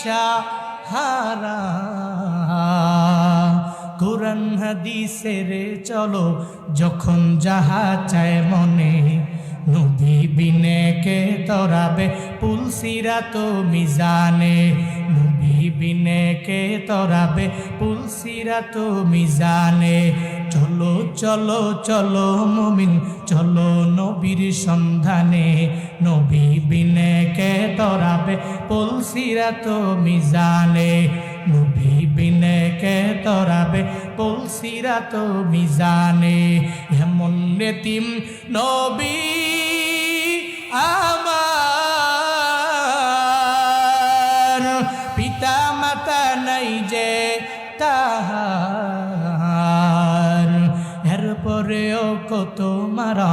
দিশা হারা। কুরআন হাদিসের চলো যখন যাহা চায় মনে, নবী বিনে কে তরাবে পুলসিরাত মিজানে, নবী বিনে কে তরাবে পুলসিরাত মিজানে। চলো চলো চলো মুমিন চলো নবীর সন্ধানে, নবী বিনে কে তরাবে পুলসিরাত মিজানে, নবী বিনে কে তরাবে পুলসিরাত মিজানে। এমন নেতিম নবী আমার, পিতা মাতা নাই যে তাহার, এরপরেও কত মারা